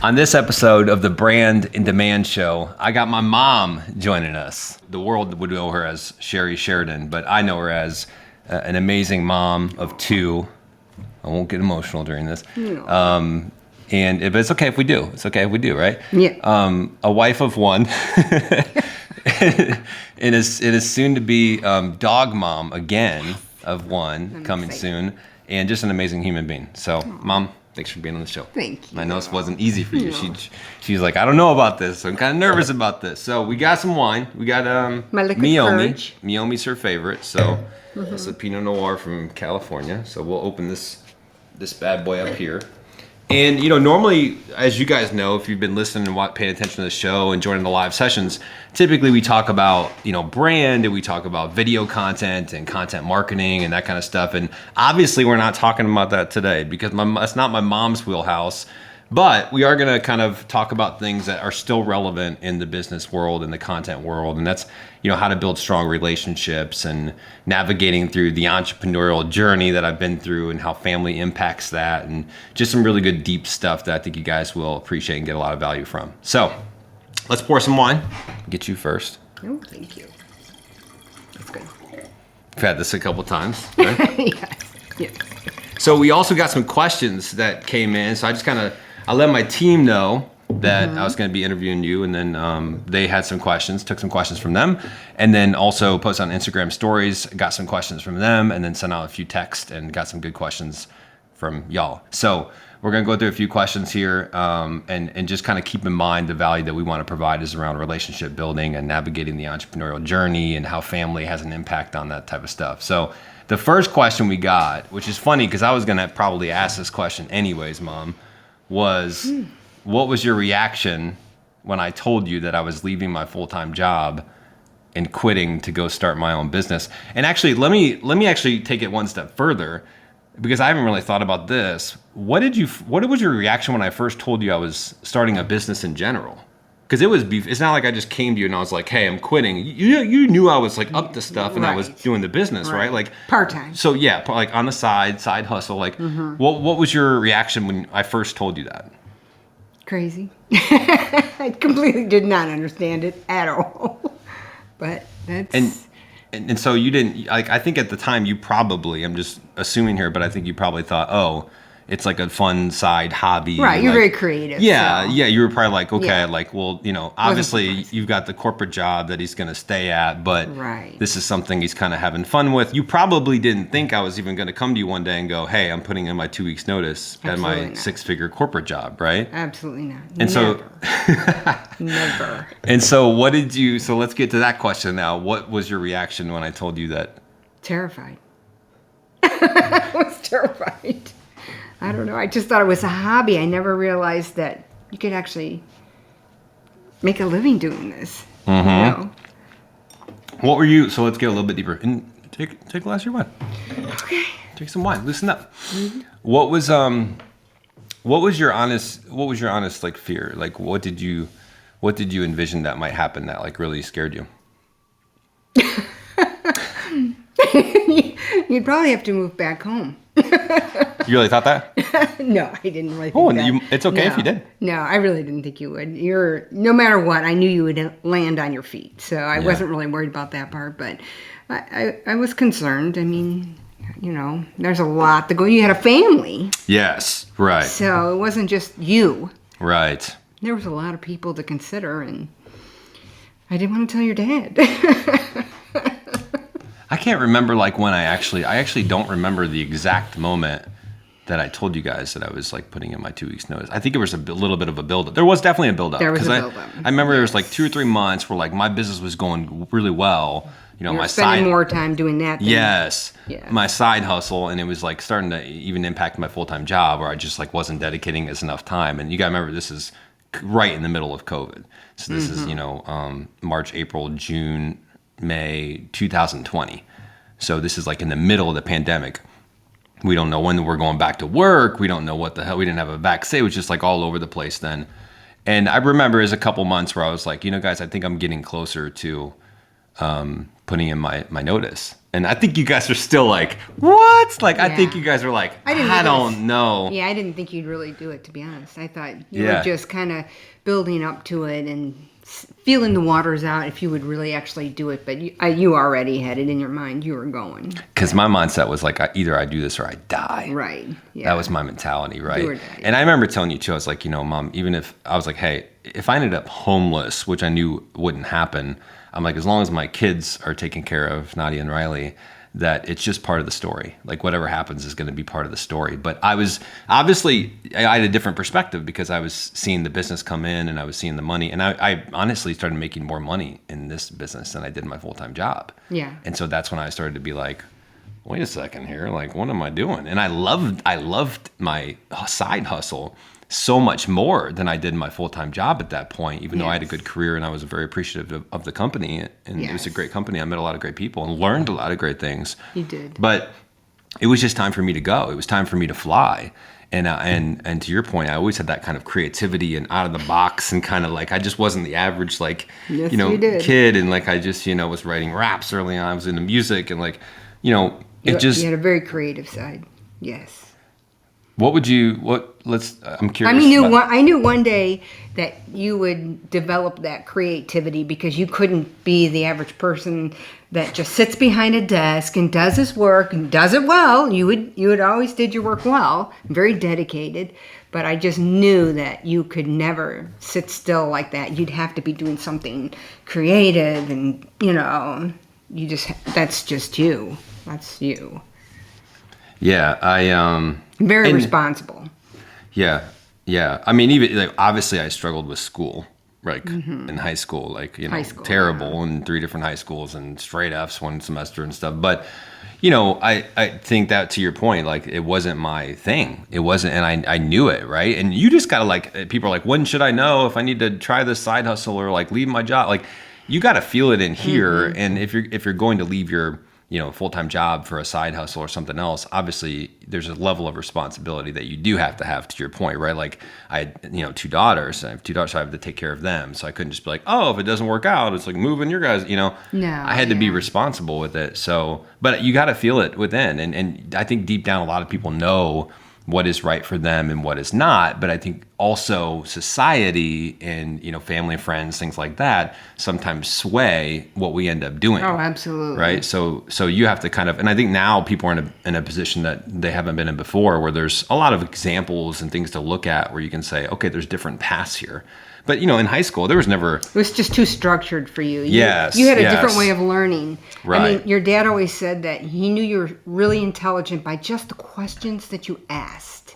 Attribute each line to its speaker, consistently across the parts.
Speaker 1: On this episode of the Brand in Demand show, I got my mom joining us. The world would know her as Sherry Sheridan, but I know her as an amazing mom of two. I won't get emotional during this.
Speaker 2: No.
Speaker 1: But it's okay if we do. It's okay if we do, right?
Speaker 2: Yeah.
Speaker 1: A wife of one. It is soon to be dog mom again of one coming soon, and just an amazing human being. So, Mom, thanks for being on the show.
Speaker 2: Thank you.
Speaker 1: I know this wasn't easy for you. No. She's like, I don't know about this. So I'm kind of nervous about this. So we got some wine. We got
Speaker 2: my liquid
Speaker 1: Meiomi.
Speaker 2: courage.
Speaker 1: Meiomi's her favorite. So it's a Pinot Noir from California. So we'll open this bad boy up here. And, normally, as you guys know, if you've been listening and paying attention to the show and joining the live sessions, typically we talk about, brand, and we talk about video content and content marketing and that kind of stuff. And obviously we're not talking about that today because that's not my mom's wheelhouse. But we are going to kind of talk about things that are still relevant in the business world and the content world. And that's, how to build strong relationships and navigating through the entrepreneurial journey that I've been through and how family impacts that. And just some really good deep stuff that I think you guys will appreciate and get a lot of value from. So let's pour some wine. Get you first.
Speaker 2: Oh, thank you. That's good.
Speaker 1: We've had this a couple times, right?
Speaker 2: Yes.
Speaker 1: So we also got some questions that came in. So I let my team know that I was going to be interviewing you, and then they had some questions, took some questions from them, and then also posted on Instagram stories, got some questions from them, and then sent out a few texts and got some good questions from y'all. So we're going to go through a few questions here and just kind of keep in mind the value that we want to provide is around relationship building and navigating the entrepreneurial journey and how family has an impact on that type of stuff. So the first question we got, which is funny because I was going to probably ask this question anyways, Mom, was what was your reaction when I told you that I was leaving my full-time job and quitting to go start my own business? And actually, let me actually take it one step further because I haven't really thought about this. What was your reaction when I first told you I was starting a business in general? Because it's not like I just came to you and I was like, hey, I'm quitting. You knew I was like up to stuff and I was doing the business, right? Like
Speaker 2: part-time.
Speaker 1: So yeah, like on the side hustle. Like what was your reaction when I first told you that?
Speaker 2: Crazy. I completely did not understand it at all. But that's...
Speaker 1: And so you didn't, like, I think at the time you probably, I'm just assuming here, but I think you probably thought, oh, it's like a fun side hobby.
Speaker 2: Right, you're
Speaker 1: like,
Speaker 2: very creative.
Speaker 1: Yeah,
Speaker 2: so.
Speaker 1: yeah, you were probably like, okay,
Speaker 2: Yeah.
Speaker 1: like, well, obviously you've got the corporate job that he's going to stay at, but this is something he's kind of having fun with. You probably didn't think I was even going to come to you one day and go, hey, I'm putting in my 2 weeks notice at my 6-figure corporate job, right?
Speaker 2: Absolutely not.
Speaker 1: And
Speaker 2: Never.
Speaker 1: And so let's get to that question now. What was your reaction when I told you that?
Speaker 2: Terrified. I was terrified. I don't know. I just thought it was a hobby. I never realized that you could actually make a living doing this.
Speaker 1: Mm-hmm. What were you? So let's get a little bit deeper. And take a glass of your wine.
Speaker 2: Okay.
Speaker 1: Take some wine. Loosen up. Mm-hmm. What was your honest like fear? Like what did you envision that might happen that like really scared you?
Speaker 2: You'd probably have to move back home.
Speaker 1: You really thought that?
Speaker 2: No, I didn't really think that.
Speaker 1: It's okay if you did.
Speaker 2: No, I really didn't think you would. No matter what, I knew you would land on your feet. So I wasn't really worried about that part, but I was concerned. I mean, there's a lot to go. You had a family.
Speaker 1: Yes, right.
Speaker 2: So it wasn't just you.
Speaker 1: Right.
Speaker 2: There was a lot of people to consider, and I didn't want to tell your dad.
Speaker 1: I can't remember like when I actually don't remember the exact moment that I told you guys that I was like putting in my 2 weeks notice. I think it was a little bit of a build-up. There was definitely a build-up.
Speaker 2: There was a build-up.
Speaker 1: I remember there was like 2 or 3 months where like my business was going really well.
Speaker 2: You were spending more time doing that than...
Speaker 1: Yes. Yeah. My side hustle, and it was like starting to even impact my full-time job where I just like wasn't dedicating as enough time. And you gotta remember this is right in the middle of COVID. So this is, March, April, June, May 2020. So this is like in the middle of the pandemic. We don't know when we're going back to work. We don't know what the hell. We didn't have a vaccine. It was just like all over the place then. And I remember it was a couple months where I was like, guys, I think I'm getting closer to putting in my notice. And I think you guys are still like, what? Like, I think you guys are like, I don't know.
Speaker 2: Yeah, I didn't think you'd really do it, to be honest. I thought you
Speaker 1: Yeah.
Speaker 2: were just kind of building up to it and feeling the waters out if you would really actually do it. But you already had it in your mind. You were going.
Speaker 1: Because my mindset was like, either I do this or I die.
Speaker 2: Right. Yeah.
Speaker 1: That was my mentality, right?
Speaker 2: Do or die.
Speaker 1: And I remember telling you too, I was like, Mom, even if I was like, hey, if I ended up homeless, which I knew wouldn't happen, I'm like, as long as my kids are taken care of, Nadia and Riley, that it's just part of the story. Like whatever happens is going to be part of the story. But I was obviously, I had a different perspective because I was seeing the business come in and I was seeing the money. And I honestly started making more money in this business than I did in my full-time job.
Speaker 2: Yeah.
Speaker 1: And so that's when I started to be like, wait a second here. Like, what am I doing? And I loved my side hustle so much more than I did my full-time job at that point, even though I had a good career and I was very appreciative of the company. And it was a great company. I met a lot of great people and learned a lot of great things.
Speaker 2: You did.
Speaker 1: But it was just time for me to go. It was time for me to fly. And to your point, I always had that kind of creativity and out of the box and kind of like, I just wasn't the average, like, kid. And like, I just, was writing raps early on. I was into music and like, you had a
Speaker 2: very creative side. Yes.
Speaker 1: I'm curious.
Speaker 2: I knew one day that you would develop that creativity because you couldn't be the average person that just sits behind a desk and does his work and does it well. You would always did your work well, very dedicated, but I just knew that you could never sit still like that. You'd have to be doing something creative and, that's just you. That's you.
Speaker 1: Yeah,
Speaker 2: very responsible.
Speaker 1: Yeah. I mean, even like obviously, I struggled with school, like in high school, like terrible in 3 different high schools and straight Fs one semester and stuff. But I think that to your point, like it wasn't my thing. It wasn't, and I knew it, right? And you just gotta like people are like, when should I know if I need to try this side hustle or like leave my job? Like you gotta feel it in here. And if you're going to leave your full-time job for a side hustle or something else, obviously there's a level of responsibility that you do have to your point, right? Like I had, 2 daughters. I have 2 daughters, so I have to take care of them. So I couldn't just be like, oh, if it doesn't work out, it's like moving your guys,
Speaker 2: No.
Speaker 1: I had to be responsible with it. So, but you got to feel it within. And I think deep down, a lot of people know what is right for them and what is not. But I think also society and, family and friends, things like that, sometimes sway what we end up doing.
Speaker 2: Oh, absolutely.
Speaker 1: Right. So you have to kind of, and I think now people are in a position that they haven't been in before, where there's a lot of examples and things to look at where you can say, okay, there's different paths here. But, in high school, there was never... It
Speaker 2: was just too structured for you. You had a different way of learning.
Speaker 1: Right.
Speaker 2: I mean, your dad always said that he knew you were really intelligent by just the questions that you asked.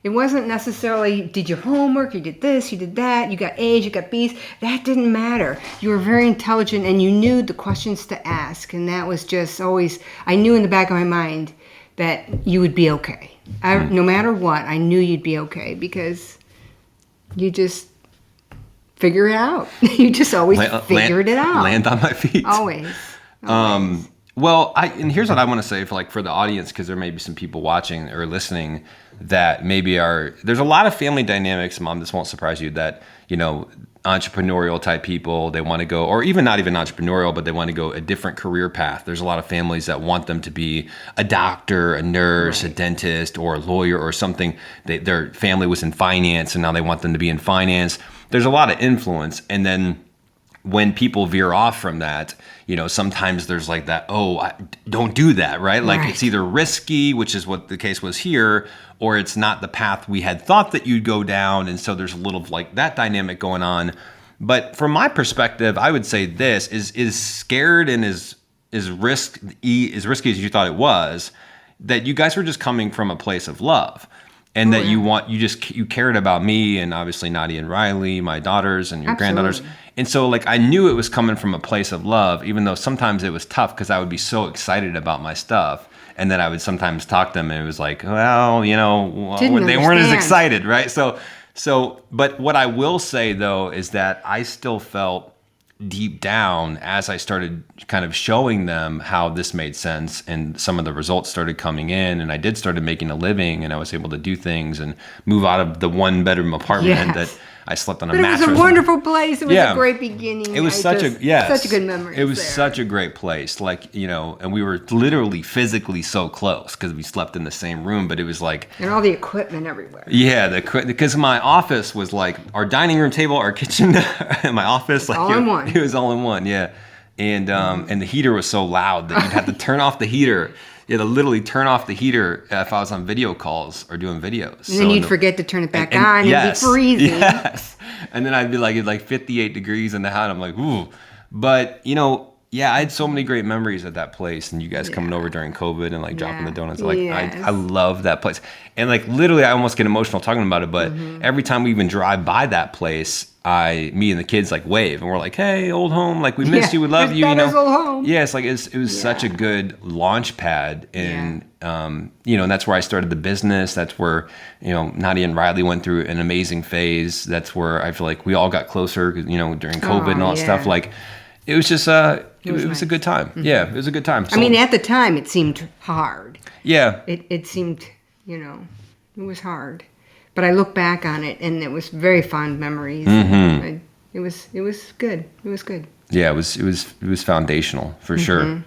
Speaker 2: It wasn't necessarily, did your homework, you did this, you did that, you got A's, you got B's. That didn't matter. You were very intelligent and you knew the questions to ask. And that was just always... I knew in the back of my mind that you would be okay. No matter what, I knew you'd be okay because you just... figure it out. You just always figured it out.
Speaker 1: Land on my feet.
Speaker 2: Always.
Speaker 1: Well, and here's what I want to say for the audience, because there may be some people watching or listening that maybe there's a lot of family dynamics, Mom, this won't surprise you, that, entrepreneurial type people, they want to go, or even not even entrepreneurial, but they want to go a different career path. There's a lot of families that want them to be a doctor, a nurse, a dentist, or a lawyer or something. Their family was in finance and now they want them to be in finance. There's a lot of influence. And then when people veer off from that, sometimes there's like that, don't do that, right? Like it's either risky, which is what the case was here, or it's not the path we had thought that you'd go down. And so there's a little like that dynamic going on. But from my perspective, I would say this is scared and is risky as you thought it was, that you guys were just coming from a place of love. And that you cared about me and obviously Nadia and Riley, my daughters and your granddaughters. And so like I knew it was coming from a place of love, even though sometimes it was tough because I would be so excited about my stuff. And then I would sometimes talk to them and it was like, well, they weren't as excited, right? So, but what I will say though is that I still felt deep down as I started kind of showing them how this made sense and some of the results started coming in and I started making a living and I was able to do things and move out of the 1-bedroom apartment that I slept on a
Speaker 2: But it
Speaker 1: mattress.
Speaker 2: was a wonderful place. It was
Speaker 1: Yeah.
Speaker 2: a great beginning.
Speaker 1: It was such a
Speaker 2: good memory.
Speaker 1: It was such a great place. Like, you know, and we were literally physically so close because we slept in the same room. But it was like,
Speaker 2: and all the equipment everywhere.
Speaker 1: yeah, because my office was like our dining room table, our kitchen, and my office, like
Speaker 2: all in one.
Speaker 1: It was all in one, yeah. And and the heater was so loud that you'd have to turn off the heater. You had to literally turn off the heater if I was on video calls or doing videos.
Speaker 2: And then you'd forget to turn it back on and
Speaker 1: yes,
Speaker 2: it'd be freezing.
Speaker 1: Yes. And then I'd be like, it's like 58 degrees in the house. I'm like, ooh. But, you know, yeah, I had so many great memories at that place, and you guys coming over during COVID and like dropping the donuts. Like, I love that place. And like literally, I almost get emotional talking about it. But every time we even drive by that place, me and the kids like wave, and we're like, "Hey, old home, like we missed you, we love you." You know,
Speaker 2: old home.
Speaker 1: yeah, it's like it was such a good launch pad, and you know, and that's where I started the business. That's where, you know, Nadia and Riley went through an amazing phase. That's where I feel like we all got closer, you know, during COVID and all that stuff. Like, it was just it was a good time. Yeah, it was a good time. So,
Speaker 2: I mean, at the time, it seemed hard.
Speaker 1: Yeah,
Speaker 2: it seemed, you know, it was hard. But I look back on it, and it was very fond memories. It was good. It was good.
Speaker 1: Yeah, it was foundational for sure.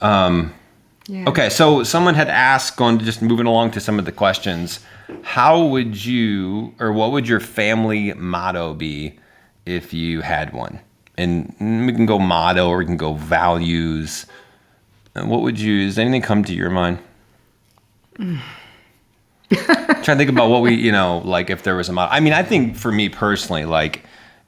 Speaker 2: Yeah.
Speaker 1: Okay, so someone had asked, on just moving along to some of the questions, how would you, or what would your family motto be if you had one? And we can go motto, or we can go values. And what would you? Does anything come to your mind? Trying to think about what we, you know, like if there was a motto. I mean, I think for me personally, like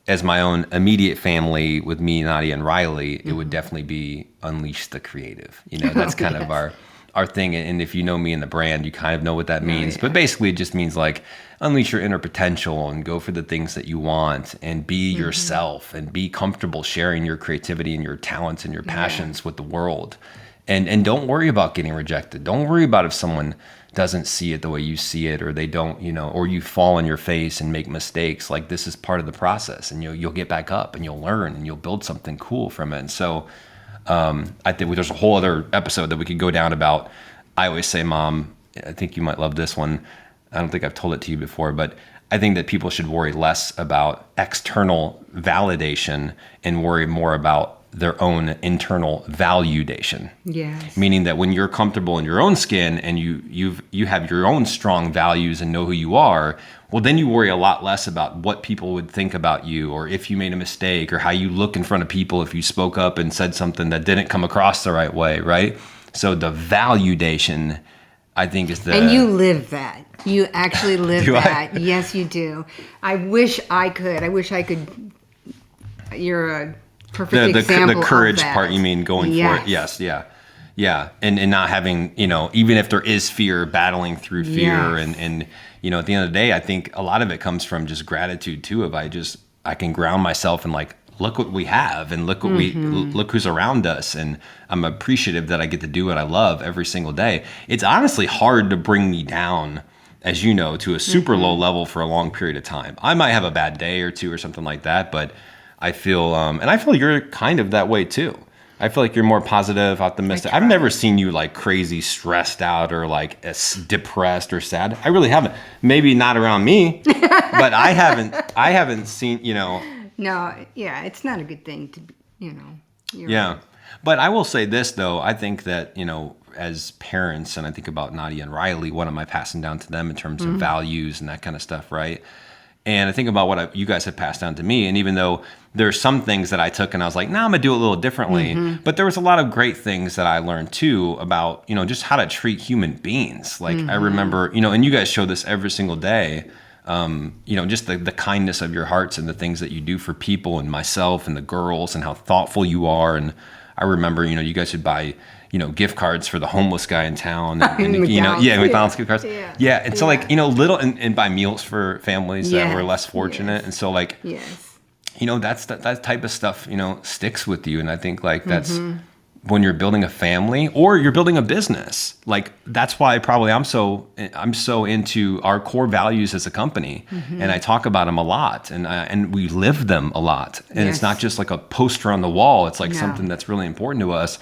Speaker 1: as my own immediate family with me, Nadia, and Riley, it would definitely be unleash the creative. You know, that's kind of our thing. And if you know me and the brand, you kind of know what that means. But basically, it just means like unleash your inner potential and go for the things that you want and be yourself and be comfortable sharing your creativity and your talents and your passions with the world. And don't worry about getting rejected. Don't worry about if someone doesn't see it the way you see it, or they don't, you know, or you fall on your face and make mistakes. Like, this is part of the process, and you'll get back up and you'll learn and you'll build something cool from it. And so I think there's a whole other episode that we could go down about. I always say, Mom, I think you might love this one. I don't think I've told it to you before, but I think that people should worry less about external validation and worry more about their own internal validation.
Speaker 2: Yes.
Speaker 1: Meaning that when you're comfortable in your own skin and you have your own strong values and know who you are, well, then you worry a lot less about what people would think about you, or if you made a mistake, or how you look in front of people if you spoke up and said something that didn't come across the right way, right? So the validation, I think, is the...
Speaker 2: And you live that. You actually live
Speaker 1: Do I?
Speaker 2: that. Yes, you do. I wish I could. You're a perfect example
Speaker 1: the courage
Speaker 2: of that.
Speaker 1: part, you mean, going for it? Yes, yeah. And not having, you know, even if there is fear, battling through fear.
Speaker 2: Yes.
Speaker 1: And you know, at the end of the day, I think a lot of it comes from just gratitude too. If I can ground myself and like, look what we have, and look what look who's around us, and I'm appreciative that I get to do what I love every single day. It's honestly hard to bring me down, as you know, to a super low level for a long period of time. I might have a bad day or two or something like that, but I feel, and I feel you're kind of that way too. I feel like you're more positive, optimistic. I've never seen you like crazy stressed out or like depressed or sad. I really haven't. Maybe not around me, but I haven't seen, you know.
Speaker 2: No, yeah, it's not a good thing to be, you know.
Speaker 1: Yeah. Right. But I will say this though, I think that, you know, as parents, and I think about Nadia and Riley, what am I passing down to them in terms of values and that kind of stuff, right? And I think about what you guys have passed down to me. And even though there's some things that I took and I was like, I'm going to do it a little differently. But there was a lot of great things that I learned too about, you know, just how to treat human beings. Like I remember, you know, and you guys show this every single day, you know, just the kindness of your hearts and the things that you do for people and myself and the girls and how thoughtful you are. And I remember, you know, you guys would buy, you know, gift cards for the homeless guy in town, and you know, McDonald's gift cards, and so like, you know, little and buy meals for families that were less fortunate, and so like, you know, that's that type of stuff, you know, sticks with you, and I think like that's when you're building a family or you're building a business, like that's why probably I'm so into our core values as a company, and I talk about them a lot, and we live them a lot, and it's not just like a poster on the wall. It's like something that's really important to us.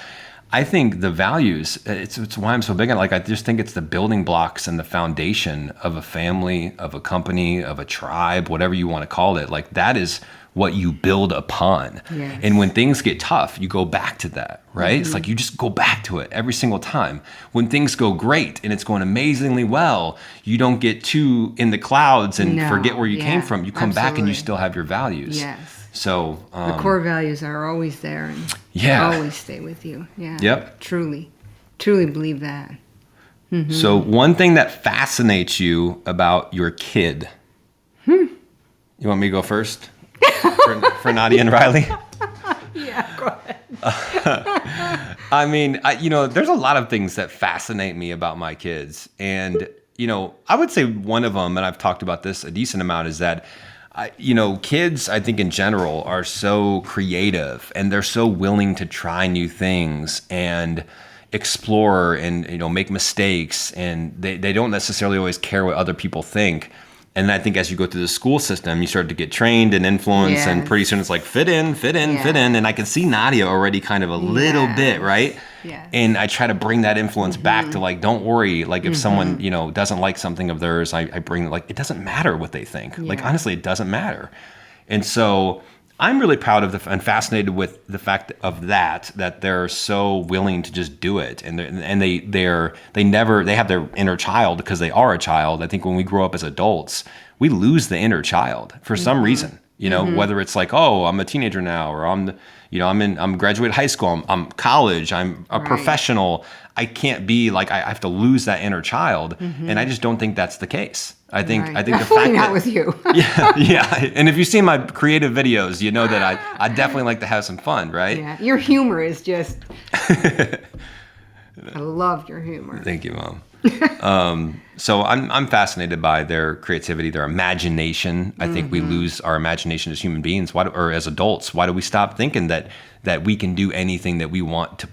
Speaker 1: I think the values, it's why I'm so big on it. Like, I just think it's the building blocks and the foundation of a family, of a company, of a tribe, whatever you want to call it. Like, that is what you build upon.
Speaker 2: Yes.
Speaker 1: And when things get tough, you go back to that, right? It's like you just go back to it every single time. When things go great and it's going amazingly well, you don't get too in the clouds and forget where you came from. You come back and you still have your values.
Speaker 2: Yes.
Speaker 1: So
Speaker 2: the core values are always there and always stay with you. Yeah.
Speaker 1: Yep.
Speaker 2: Truly believe that. Mm-hmm.
Speaker 1: So one thing that fascinates you about your kid. You want me to go first? for Nadia and Riley?
Speaker 2: Yeah, go ahead.
Speaker 1: I mean, there's a lot of things that fascinate me about my kids. And, I would say one of them, and I've talked about this a decent amount, is that kids, I think in general, are so creative and they're so willing to try new things and explore and, make mistakes. And they don't necessarily always care what other people think. And I think as you go through the school system, you start to get trained and influenced, and pretty soon it's like fit in. And I can see Nadia already kind of a little bit, right?
Speaker 2: Yes.
Speaker 1: And I try to bring that influence back to like, don't worry. Like if someone, doesn't like something of theirs, I bring like, it doesn't matter what they think.
Speaker 2: Yeah.
Speaker 1: Like, honestly, it doesn't matter. And so I'm really proud of and fascinated with the fact of that they're so willing to just do it. And they have their inner child because they are a child. I think when we grow up as adults, we lose the inner child for some reason, whether it's like, oh, I'm a teenager now, or I'm graduated high school, I'm college, I'm a professional. I can't be like, I have to lose that inner child. And I just don't think that's the case. I think the fact that
Speaker 2: with you.
Speaker 1: yeah. And if you see my creative videos, you know that I definitely like to have some fun, right?
Speaker 2: Yeah. Your humor is just, I love your humor.
Speaker 1: Thank you, Mom. So I'm fascinated by their creativity, their imagination. I think we lose our imagination as human beings, or as adults. Why do we stop thinking that we can do anything that we want to,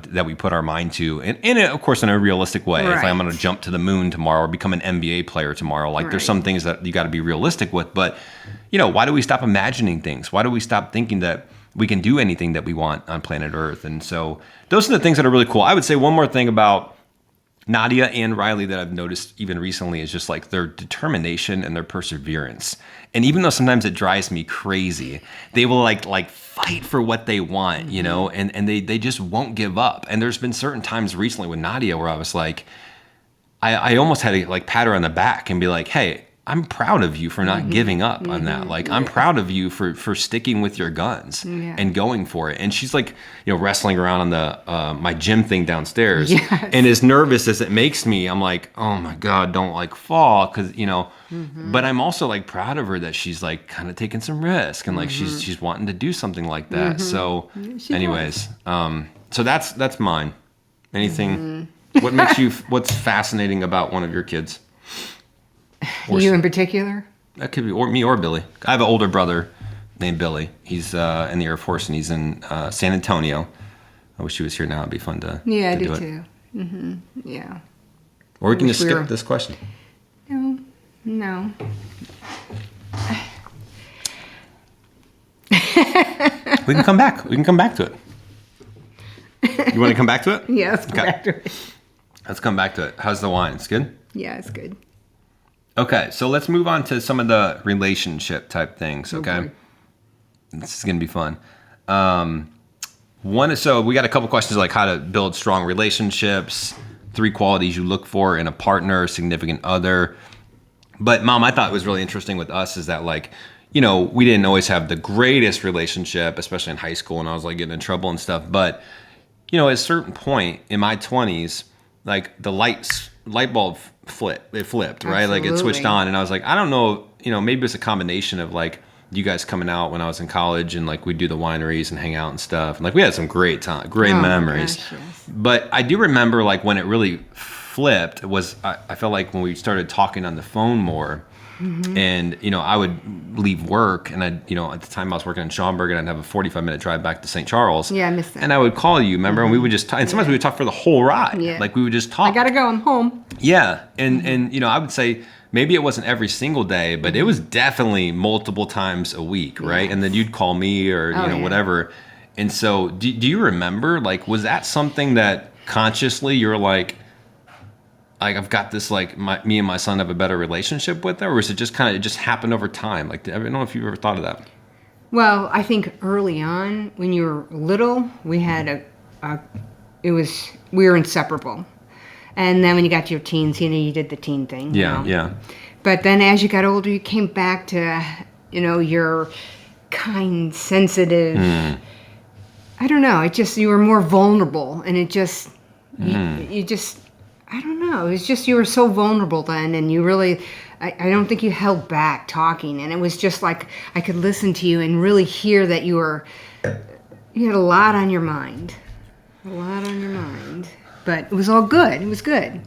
Speaker 1: that we put our mind to, and of course in a realistic way.
Speaker 2: Right.
Speaker 1: If I'm going to jump to the moon tomorrow or become an NBA player tomorrow, like there's some things that you got to be realistic with. But why do we stop imagining things? Why do we stop thinking that we can do anything that we want on planet Earth? And so those are the things that are really cool. I would say one more thing about Nadia and Riley that I've noticed even recently is just like their determination and their perseverance. And even though sometimes it drives me crazy, they will like fight for what they want, and they just won't give up. And there's been certain times recently with Nadia where I was like, I almost had to like pat her on the back and be like, hey, I'm proud of you for not giving up on that. Like, I'm proud of you for sticking with your guns and going for it. And she's like, wrestling around on the my gym thing downstairs.
Speaker 2: Yes.
Speaker 1: And as nervous as it makes me, I'm like, oh my God, don't like fall. Cause but I'm also like proud of her that she's like kind of taking some risk and like she's wanting to do something like that. So anyways, so that's mine. Anything, what's fascinating about one of your kids?
Speaker 2: You in particular?
Speaker 1: That could be me or Billy. I have an older brother named Billy. He's in the Air Force and he's in San Antonio. I wish he was here now. It'd be fun to
Speaker 2: I
Speaker 1: do
Speaker 2: do
Speaker 1: it.
Speaker 2: too. Yeah.
Speaker 1: Or we can just skip this question.
Speaker 2: No.
Speaker 1: We can come back. We can come back to it. You want to come back to it?
Speaker 2: Yeah, let's go back to it.
Speaker 1: Let's come back to it. How's the wine? It's good?
Speaker 2: Yeah, it's good.
Speaker 1: Okay, so let's move on to some of the relationship type things, okay? This is going to be fun. So we got a couple questions like how to build strong relationships, 3 qualities you look for in a partner, significant other. But Mom, I thought it was really interesting with us is that like, we didn't always have the greatest relationship, especially in high school, and I was like getting in trouble and stuff. But, at a certain point in my 20s, like the light bulb flipped, right?
Speaker 2: Absolutely.
Speaker 1: Like it switched on, and I was like, I don't know, maybe it's a combination of like you guys coming out when I was in college and like we'd do the wineries and hang out and stuff. And like we had some great memories.
Speaker 2: Gosh, yes.
Speaker 1: But I do remember like when it really flipped was I felt like when we started talking on the phone more. And, I would leave work and at the time I was working in Schaumburg and I'd have a 45-minute drive back to St. Charles.
Speaker 2: Yeah, I missed that.
Speaker 1: And I would call you, remember? And we would just talk. And sometimes we would talk for the whole ride.
Speaker 2: Yeah.
Speaker 1: Like we would just talk.
Speaker 2: I gotta go, I'm home.
Speaker 1: Yeah. And I would say maybe it wasn't every single day, but it was definitely multiple times a week, right?
Speaker 2: Yes.
Speaker 1: And then you'd call me or, whatever. And so do you remember, like, was that something that consciously you're like I've got this, like, me and my son have a better relationship with her, or is it just it just happened over time? Like, I don't know if you've ever thought of that.
Speaker 2: Well, I think early on, when you were little, we had we were inseparable. And then when you got to your teens, you did the teen thing.
Speaker 1: Yeah, yeah.
Speaker 2: But then as you got older, you came back to, your kind, sensitive. I don't know. You were more vulnerable, and it just, you just, I don't know. It was just you were so vulnerable then, and you really, I don't think you held back talking, and it was just like I could listen to you and really hear that you had a lot on your mind, but it was all good. It was good.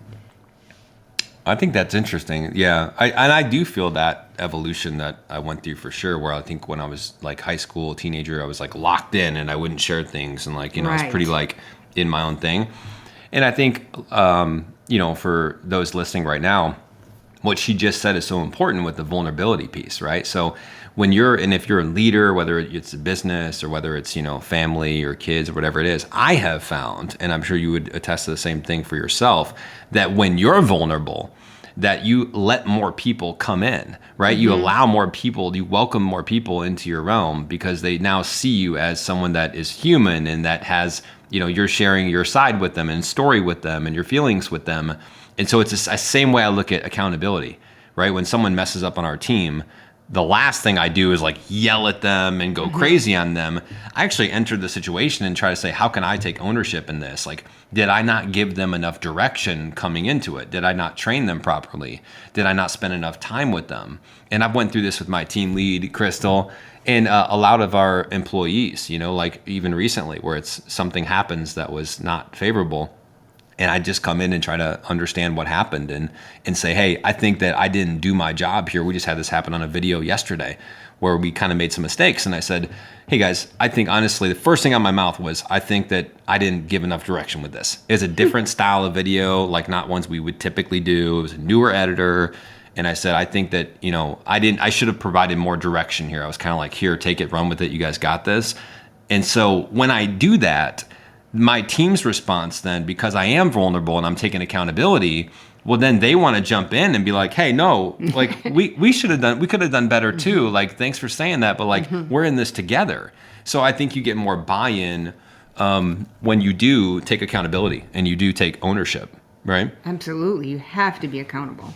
Speaker 1: I think that's interesting. Yeah, I do feel that evolution that I went through for sure. Where I think when I was like high school, teenager, I was like locked in and I wouldn't share things, and like I was pretty like in my own thing. And I think for those listening right now, what she just said is so important with the vulnerability piece, right? So if you're a leader, whether it's a business or whether it's, family or kids or whatever it is, I have found, and I'm sure you would attest to the same thing for yourself, that when you're vulnerable, that you let more people come in, right? You allow more people, you welcome more people into your realm because they now see you as someone that is human and that has, you're sharing your side with them and story with them and your feelings with them. And so it's the same way I look at accountability, right? When someone messes up on our team, the last thing I do is like yell at them and go crazy on them. I actually enter the situation and try to say, how can I take ownership in this? Like, did I not give them enough direction coming into it? Did I not train them properly? Did I not spend enough time with them? And I've went through this with my team lead, Crystal, and a lot of our employees, like even recently where something happens that was not favorable. And I just come in and try to understand what happened and say, hey, I think that I didn't do my job here. We just had this happen on a video yesterday where we kind of made some mistakes. And I said, hey guys, I think honestly, the first thing out of my mouth was, I think that I didn't give enough direction with this. It's a different style of video, like not ones we would typically do. It was a newer editor. And I said, I think that, I should have provided more direction here. I was kind of like, here, take it, run with it. You guys got this. And so when I do that, my team's response then, because I am vulnerable and I'm taking accountability, well, then they want to jump in and be like, hey, no, like we could have done better too. Like, thanks for saying that, but like we're in this together. So I think you get more buy-in when you do take accountability and you do take ownership, right?
Speaker 2: Absolutely, you have to be accountable.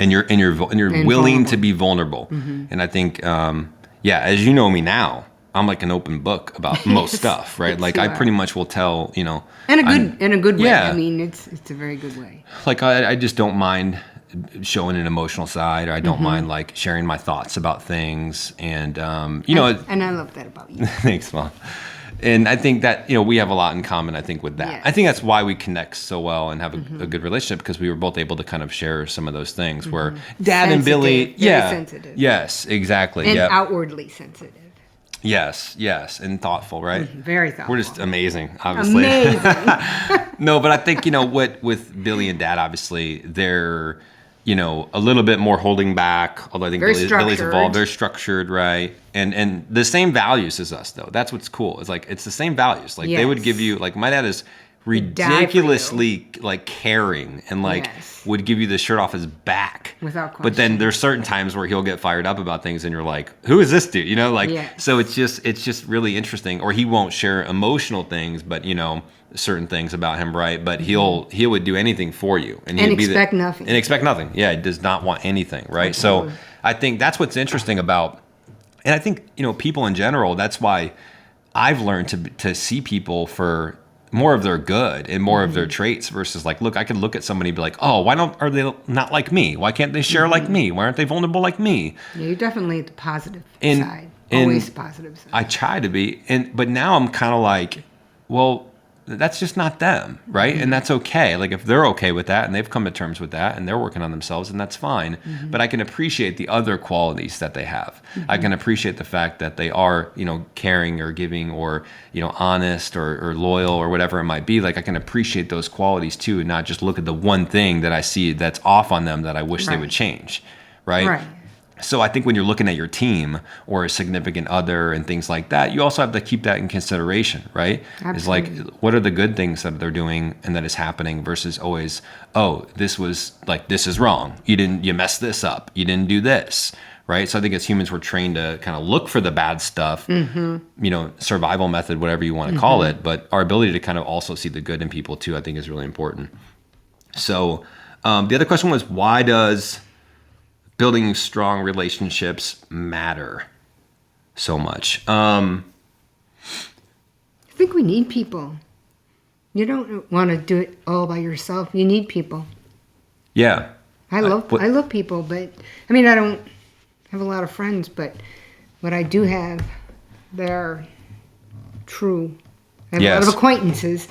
Speaker 1: And you're willing vulnerable. To be vulnerable. And I think, as you know me now, I'm like an open book about most stuff, right? Like I pretty much will tell, in
Speaker 2: a good way.
Speaker 1: Yeah.
Speaker 2: I mean, it's a very good way.
Speaker 1: Like I just don't mind showing an emotional side, or I don't mind like sharing my thoughts about things, and
Speaker 2: and I love that about you.
Speaker 1: Thanks, Mom. And I think that we have a lot in common. I think with that,
Speaker 2: yes.
Speaker 1: I think that's why we connect so well and have a good relationship, because we were both able to kind of share some of those things. Where Dad and Billy,
Speaker 2: very sensitive,
Speaker 1: yes, exactly,
Speaker 2: and outwardly sensitive.
Speaker 1: Yes, and thoughtful, right?
Speaker 2: Very thoughtful.
Speaker 1: We're just amazing, obviously.
Speaker 2: Amazing.
Speaker 1: No, but I think, what with Billy and Dad, obviously, they're, a little bit more holding back, although I think Billy's evolved, very structured, right? And the same values as us, though. That's what's cool. It's like, it's the same values. Like, they would give you, like, my dad is ridiculously, like, caring and, like, would give you the shirt off his back.
Speaker 2: Without question.
Speaker 1: But then there's certain times where he'll get fired up about things and you're like, who is this dude? So it's just really interesting. Or he won't share emotional things, but, certain things about him, right? But he would do anything for you.
Speaker 2: And expect nothing.
Speaker 1: And expect nothing. Yeah, he does not want anything, right? So I think that's what's interesting about, and I think, people in general, that's why I've learned to see people for more of their good and more of their traits versus like, look, I could look at somebody and be like, oh, are they not like me? Why can't they share like me? Why aren't they vulnerable like me?
Speaker 2: Yeah, you're definitely the positive side. Always the positive side.
Speaker 1: I try to be, but now I'm kind of like, well, that's just not them, right? And that's okay. Like if they're okay with that and they've come to terms with that and they're working on themselves, and that's fine. But I can appreciate the other qualities that they have. I can appreciate the fact that they are, caring or giving or, honest or loyal or whatever it might be. Like I can appreciate those qualities too, and not just look at the one thing that I see that's off on them that I wish they would change, right? So I think when you're looking at your team or a significant other and things like that, you also have to keep that in consideration, right?
Speaker 2: Absolutely.
Speaker 1: It's like, what are the good things that they're doing and that is happening versus always, oh, this is wrong. You messed this up. You didn't do this, right? So I think as humans, we're trained to kind of look for the bad stuff, survival method, whatever you want to call it. But our ability to kind of also see the good in people too, I think is really important. So the other question was, why does building strong relationships matter so much?
Speaker 2: I think we need people. You don't want to do it all by yourself. You need people.
Speaker 1: Yeah.
Speaker 2: I love people, but I mean, I don't have a lot of friends, but what I do have, they're true. I have a lot of acquaintances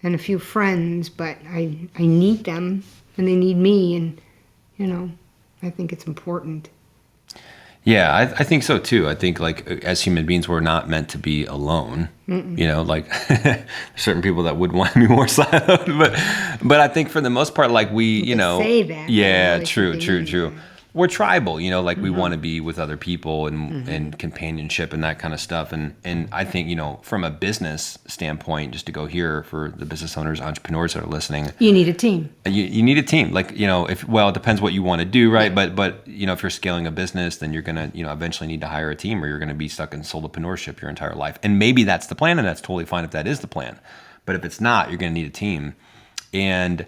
Speaker 2: and a few friends, but I need them and they need me, and I think it's important.
Speaker 1: Yeah, I think so too. I think like as human beings, we're not meant to be alone. Like certain people that would want to be more siloed, but I think for the most part, like we,
Speaker 2: say that.
Speaker 1: Yeah,
Speaker 2: really
Speaker 1: true. We're tribal, like we want to be with other people and companionship and that kind of stuff. And I think, from a business standpoint, just to go here for the business owners, entrepreneurs that are listening,
Speaker 2: you need a team.
Speaker 1: You need a team. Like, it depends what you want to do, right? Yeah. But if you're scaling a business, then you're going to, eventually need to hire a team, or you're going to be stuck in solopreneurship your entire life. And maybe that's the plan, and that's totally fine if that is the plan. But if it's not, you're going to need a team. And,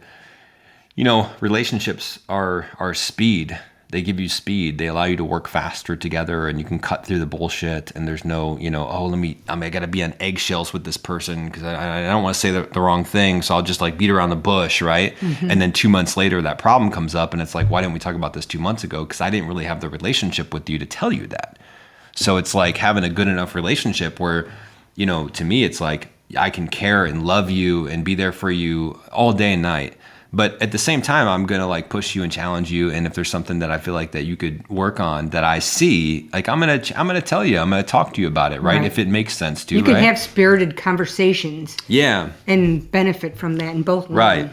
Speaker 1: relationships are speed. They give you speed. They allow you to work faster together, and you can cut through the bullshit. And there's no, I got to be on eggshells with this person because I don't want to say the wrong thing. So I'll just like beat around the bush, right? And then 2 months later, that problem comes up, and it's like, why didn't we talk about this 2 months ago? Because I didn't really have the relationship with you to tell you that. So it's like having a good enough relationship where, to me, it's like I can care and love you and be there for you all day and night. But at the same time, I'm going to like push you and challenge you. And if there's something that I feel like that you could work on that I see, like I'm going to tell you, I'm going to talk to you about it. Right. If it makes sense to
Speaker 2: you can have spirited conversations.
Speaker 1: Yeah.
Speaker 2: And benefit from that in both ways.
Speaker 1: Right.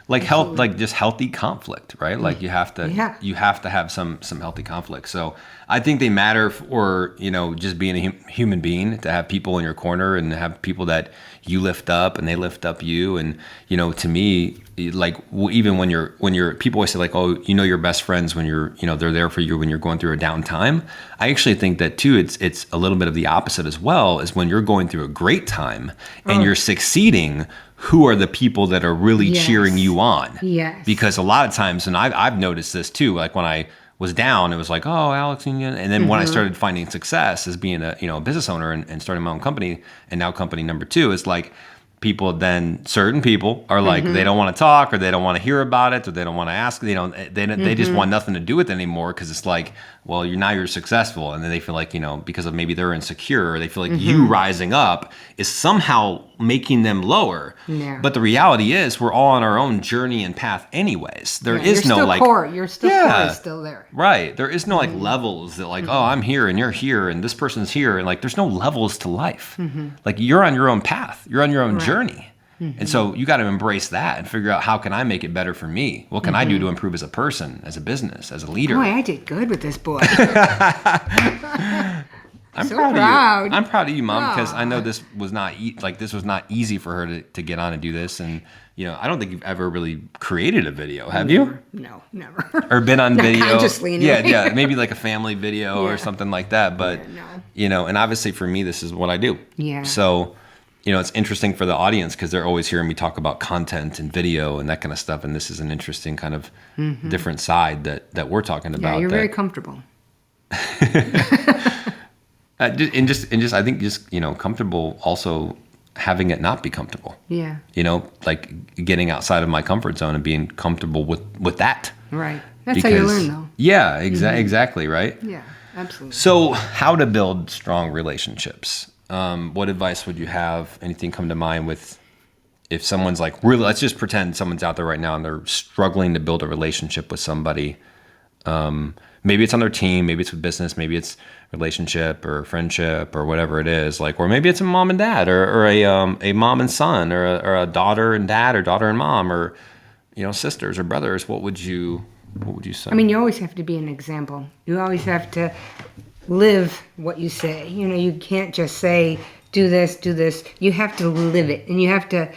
Speaker 1: Like health, like just healthy conflict, right? Like you have to have some healthy conflict. So I think they matter for, just being a human being, to have people in your corner and have people that you lift up and they lift up you. And, to me, like even when you're people always say like, oh, your best friends when you're, they're there for you when you're going through a down time. I actually think that too, it's a little bit of the opposite as well, is when you're going through a great time and you're succeeding, who are the people that are really cheering you on?
Speaker 2: Yes.
Speaker 1: Because a lot of times, and I've noticed this too, like when I was down, it was like, oh, Alex, and then when I started finding success as being a business owner and starting my own company, and now company number 2, it's like certain people are like, they don't want to talk, or they don't want to hear about it, or they don't want to ask. They just want nothing to do with it anymore, because it's like, well, you're successful, and then they feel like, because of maybe they're insecure, or they feel like you rising up is somehow making them lower.
Speaker 2: Yeah.
Speaker 1: But the reality is, we're all on our own journey and path anyways. There is no like
Speaker 2: core. Core is still there.
Speaker 1: Right. There is no like levels that like, oh, I'm here and you're here and this person's here, and like there's no levels to life. Like you're on your own path. You're on your own journey. And so you got to embrace that and figure out, how can I make it better for me? What can I do to improve as a person, as a business, as a leader?
Speaker 2: Boy, I did good with this boy.
Speaker 1: I'm
Speaker 2: so
Speaker 1: proud
Speaker 2: proud.
Speaker 1: of you. I'm proud of you, Mom, because I know this was not easy for her to get on and do this. And I don't think you've ever really created a video, have you?
Speaker 2: No, never.
Speaker 1: Or been on video?
Speaker 2: Consciously, anyway.
Speaker 1: Yeah, maybe like a family video or something like that. But and obviously for me, this is what I do.
Speaker 2: Yeah.
Speaker 1: So. It's interesting for the audience because they're always hearing me talk about content and video and that kind of stuff. And this is an interesting kind of different side that we're talking about.
Speaker 2: Yeah, you're very comfortable.
Speaker 1: I think comfortable also having it not be comfortable.
Speaker 2: Yeah.
Speaker 1: Like getting outside of my comfort zone and being comfortable with that.
Speaker 2: Right. That's how you learn, though.
Speaker 1: Yeah, exactly, right?
Speaker 2: Yeah, absolutely.
Speaker 1: So how to build strong relationships? What advice would you have? Anything come to mind with if someone's like, really, let's just pretend someone's out there right now and they're struggling to build a relationship with somebody. Maybe it's on their team, maybe it's with business, maybe it's relationship or friendship or whatever it is. Like, or maybe it's a mom and dad or a mom and son or a daughter and dad or daughter and mom or, sisters or brothers. What would you What would you say?
Speaker 2: I mean, you always have to be an example. You always have to live what you say. You know, you can't just say, do this, do this. You have to live it, and you have to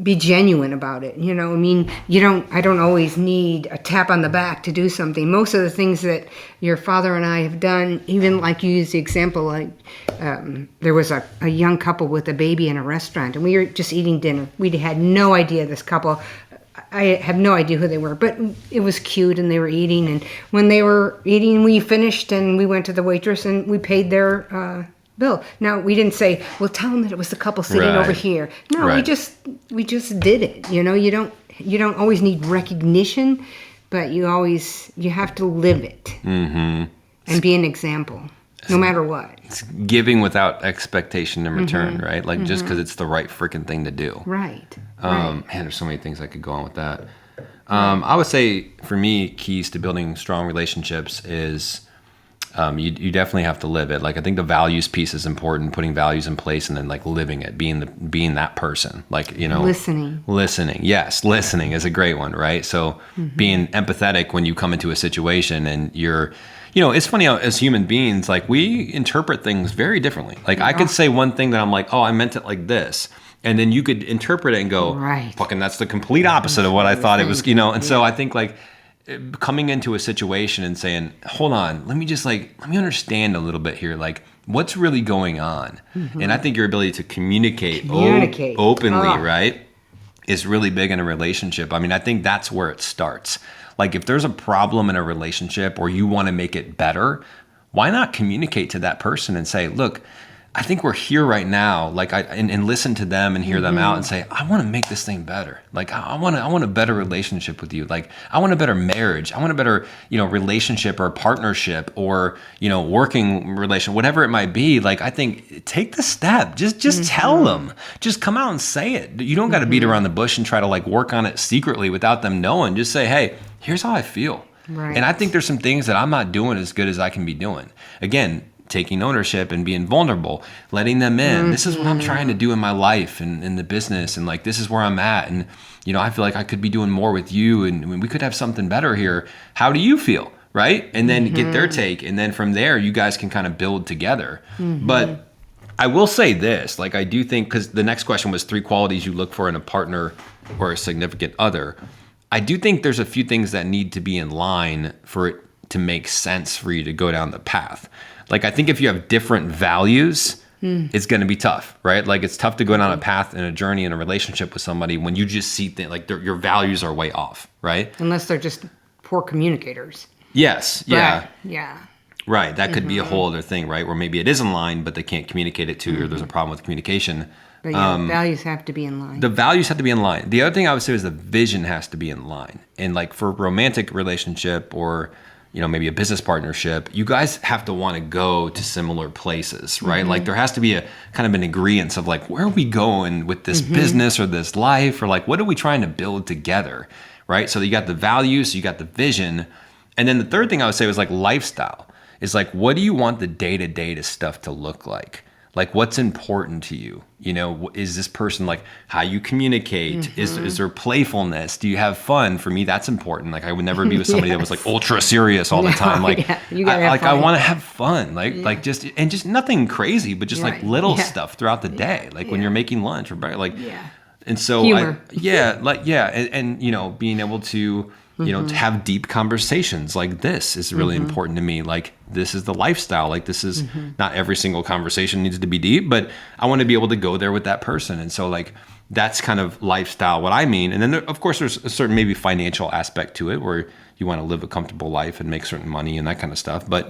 Speaker 2: be genuine about it. You know, I mean, I don't always need a tap on the back to do something. Most of the things that your father and I have done, even like you used the example, like there was a young couple with a baby in a restaurant, and we were just eating dinner. We had no idea this couple. I have no idea who they were, but it was cute, and they were eating. And when they were eating, we finished, and we went to the waitress, and we paid their bill. Now, we didn't say, well, tell them that it was the couple sitting over here. No, we just did it. You know, you don't always need recognition, but you have to live it and be an example, no matter what.
Speaker 1: It's giving without expectation in return, right? Like just because it's the right freaking thing to do.
Speaker 2: Right.
Speaker 1: Man, there's so many things I could go on with that. I would say for me, keys to building strong relationships is you definitely have to live it. Like I think the values piece is important, putting values in place, and then like living it, being that person. Like, you know, listening. Yes, listening is a great one, right? So being empathetic when you come into a situation and you're, you know, it's funny how as human beings, like we interpret things very differently. Like I could say one thing that I'm like, oh, I meant it like this. And then you could interpret it and go, fucking, that's the complete opposite of what I thought it was, you know? And so I think like coming into a situation and saying, hold on, let me understand a little bit here. Like what's really going on? And I think your ability to communicate. Openly, right, is really big in a relationship. I mean, I think that's where it starts. Like if there's a problem in a relationship or you want to make it better, why not communicate to that person and say, look, I think we're here right now, like and listen to them and hear them out and say, I want to make this thing better. Like I want a better relationship with you. Like I want a better marriage. I want a better, you know, relationship or partnership or, you know, working relation, whatever it might be. Like I think take the step. Just tell them. Just come out and say it. You don't got to beat around the bush and try to like work on it secretly without them knowing. Just say, hey, here's how I feel. Right. And I think there's some things that I'm not doing as good as I can be doing. Again, taking ownership and being vulnerable, letting them in. This is what I'm trying to do in my life and in the business. And like, this is where I'm at. And, you know, I feel like I could be doing more with you and we could have something better here. How do you feel? Right. And then get their take. And then from there, you guys can kind of build together. But I will say this, like, I do think, because the next question was 3 qualities you look for in a partner or a significant other. I do think there's a few things that need to be in line for it to make sense for you to go down the path. Like, I think if you have different values, it's going to be tough, right? Like, it's tough to go down a path in a journey in a relationship with somebody when you just see things like your values are way off, right?
Speaker 2: Unless they're just poor communicators.
Speaker 1: Yes. Yeah.
Speaker 2: Yeah.
Speaker 1: Right. That could be a whole other thing, right? Where maybe it is in line, but they can't communicate it to you, or there's a problem with communication.
Speaker 2: But yeah, values have to be in line.
Speaker 1: The values have to be in line. The other thing I would say is the vision has to be in line. And like for a romantic relationship or, you know, maybe a business partnership, you guys have to want to go to similar places, right? Like there has to be a kind of an agreement of like, where are we going with this business or this life? Or like, what are we trying to build together, right? So you got the values, you got the vision. And then the third thing I would say was like lifestyle. Is like, what do you want the day-to-day stuff to look like? Like, what's important to you? You know, is this person like how you communicate? Is there playfulness? Do you have fun? For me, that's important. Like, I would never be with somebody that was like ultra serious all the time. Like, I want to have fun. Like just nothing crazy, but just like little stuff throughout the day. Like when you're making lunch or like, and so
Speaker 2: humor.
Speaker 1: And you know, being able to, you know, to have deep conversations like this is really important to me. Like, this is the lifestyle. Like, this is not every single conversation needs to be deep, but I want to be able to go there with that person. And so, like, that's kind of lifestyle, what I mean. And then, of course, there's a certain maybe financial aspect to it where you want to live a comfortable life and make certain money and that kind of stuff. But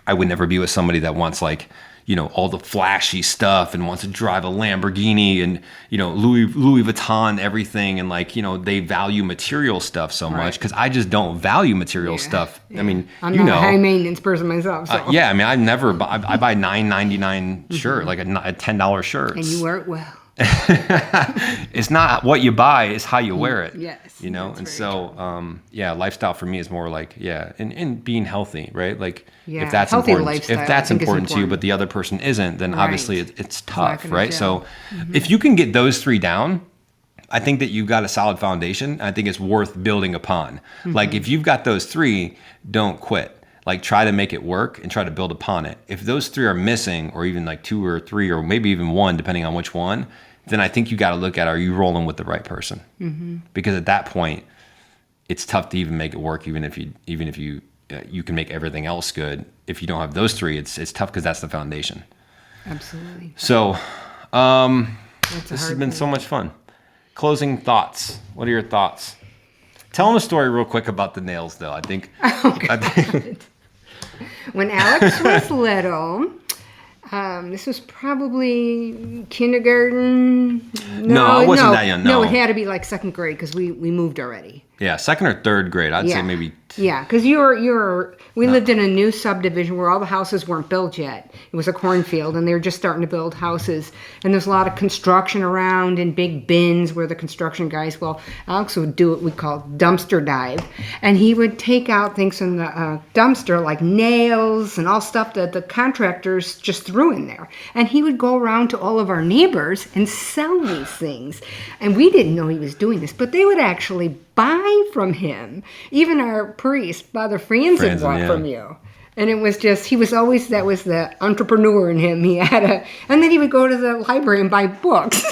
Speaker 1: I would never be with somebody that wants, like, you know, all the flashy stuff and wants to drive a Lamborghini and, you know, Louis Vuitton, everything. And like, you know, they value material stuff so much because I just don't value material stuff. I mean,
Speaker 2: I'm not a high maintenance person myself. So.
Speaker 1: I mean, I buy $9.99 shirt, like a $10 shirt.
Speaker 2: And you wear it well.
Speaker 1: It's not what you buy, it's how you wear it.
Speaker 2: Yes.
Speaker 1: You know, and so, lifestyle for me is more like, and being healthy, right? Like, if that's important to you, but the other person isn't, then obviously it's tough, right? So if you can get those 3 down, I think that you've got a solid foundation. I think it's worth building upon. Like if you've got those three, don't quit. Like try to make it work and try to build upon it. If those three are missing, or even like two or three, or maybe even one, depending on which one, then I think you got to look at, are you rolling with the right person? Because at that point, it's tough to even make it work. Even if you can make everything else good. If you don't have those three, it's tough because that's the foundation.
Speaker 2: Absolutely.
Speaker 1: So, this has been so much fun. Closing thoughts. What are your thoughts? Tell them a story real quick about the nails, though. I think.
Speaker 2: When Alex was little, this was probably kindergarten.
Speaker 1: No, it wasn't that young. No,
Speaker 2: it had to be like second grade because we moved already.
Speaker 1: Yeah, second or third grade. I'd say maybe.
Speaker 2: Yeah, because we lived in a new subdivision where all the houses weren't built yet. It was a cornfield, and they were just starting to build houses. And there's a lot of construction around in big bins where the construction guys, well, Alex would do what we call dumpster dive. And he would take out things from the dumpster, like nails and all stuff that the contractors just threw in there. And he would go around to all of our neighbors and sell these things. And we didn't know he was doing this, but they would actually buy from him. Even our priest, Father Franzen, bought from you. And it was just, that was the entrepreneur in him. And then he would go to the library and buy books.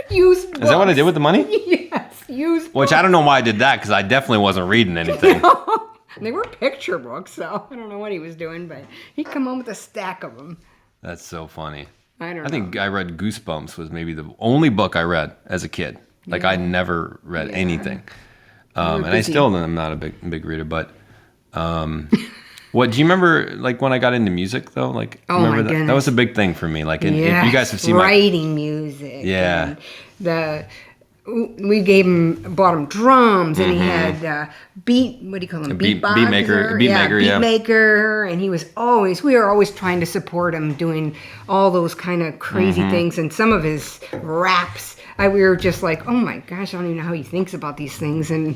Speaker 2: Used books.
Speaker 1: Is that what I did with the money?
Speaker 2: Yes, used books.
Speaker 1: Which I don't know why I did that, because I definitely wasn't reading anything.
Speaker 2: No. They were picture books, so I don't know what he was doing, but he'd come home with a stack of them.
Speaker 1: That's so funny.
Speaker 2: I
Speaker 1: think I read Goosebumps was maybe the only book I read as a kid. Like I never read anything. And I still am not a big reader, but what do you remember? Like when I got into music, though, like remember
Speaker 2: my goodness,
Speaker 1: that was a big thing for me. Like, if you guys have seen
Speaker 2: writing music,
Speaker 1: yeah,
Speaker 2: and we bought him drums, and he had what do you call him?
Speaker 1: Beat maker,
Speaker 2: and we were always trying to support him doing all those kind of crazy things, and some of his raps. We were just like, oh my gosh, I don't even know how he thinks about these things. And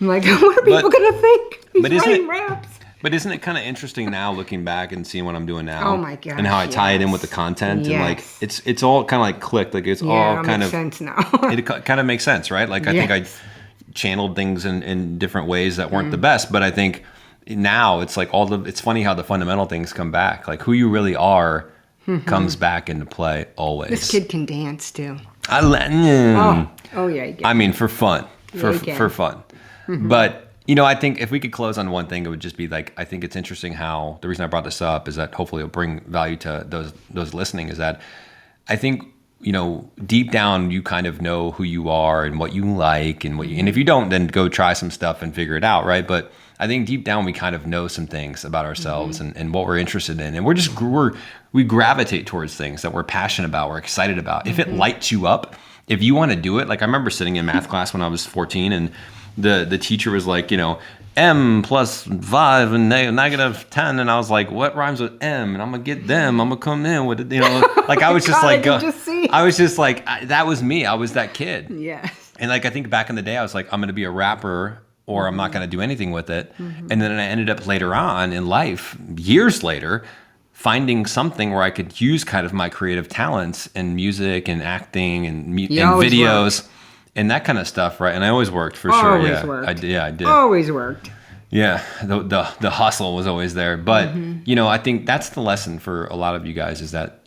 Speaker 2: I'm like, what are people going to think? He's writing raps.
Speaker 1: But isn't it kind of interesting now looking back and seeing what I'm doing now?
Speaker 2: Oh my gosh.
Speaker 1: And how I tie it in with the content. And like, it's all kind of like clicked. Like it's all kind of.
Speaker 2: Makes sense now.
Speaker 1: It kind of makes sense, right? Like I think I channeled things in different ways that weren't the best. But I think now it's like it's funny how the fundamental things come back. Like who you really are comes back into play always.
Speaker 2: This kid can dance too.
Speaker 1: Yeah.
Speaker 2: I
Speaker 1: mean, for fun, for fun. But I think if we could close on one thing, it would just be like, I think it's interesting how the reason I brought this up is that hopefully it'll bring value to those listening. Is that I think deep down you kind of know who you are and what you like and and if you don't, then go try some stuff and figure it out, right? But I think deep down we kind of know some things about ourselves and what we're interested in, and we gravitate towards things that we're passionate about, we're excited about. If it lights you up, if you want to do it, like I remember sitting in math class when I was 14, and the teacher was like, M plus 5 and negative 10, and I was like, what rhymes with M? And I'm gonna get them. I'm gonna come in with it, like I was just I was just like, that was me. I was that kid.
Speaker 2: Yes.
Speaker 1: And like I think back in the day, I was like, I'm gonna be a rapper, or I'm not going to do anything with it. And then I ended up later on in life, years later, finding something where I could use kind of my creative talents in music and acting and videos and that kind of stuff, right? And I always worked for sure.
Speaker 2: Worked.
Speaker 1: I did.
Speaker 2: Always worked.
Speaker 1: Yeah, the hustle was always there. But, I think that's the lesson for a lot of you guys is that,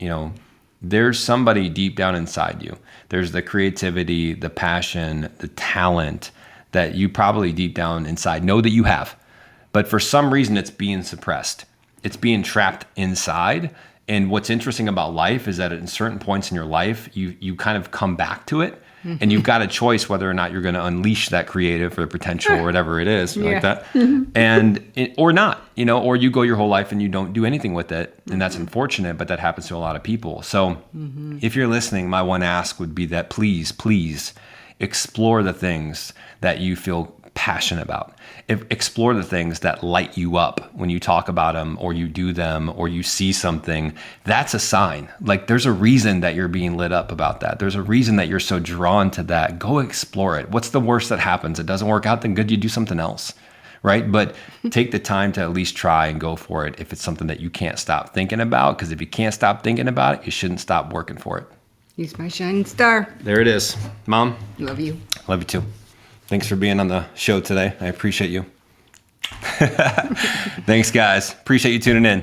Speaker 1: there's somebody deep down inside you. There's the creativity, the passion, the talent that you probably deep down inside know that you have, but for some reason it's being suppressed. It's being trapped inside. And what's interesting about life is that at certain points in your life, you kind of come back to it, and you've got a choice whether or not you're going to unleash that creative or potential or whatever it is, like that, or not, or you go your whole life and you don't do anything with it, and that's unfortunate, but that happens to a lot of people. So if you're listening, my one ask would be that please explore the things that you feel passionate about. Explore the things that light you up when you talk about them or you do them or you see something. That's a sign. Like there's a reason that you're being lit up about that. There's a reason that you're so drawn to that. Go explore it. What's the worst that happens? It doesn't work out, then good, you do something else, right? But take the time to at least try and go for it if it's something that you can't stop thinking about, because if you can't stop thinking about it, you shouldn't stop working for it.
Speaker 2: He's my shining star.
Speaker 1: There it is. Mom,
Speaker 2: Love you.
Speaker 1: love you too. Thanks for being on the show today. I appreciate you. Thanks, guys. Appreciate you tuning in.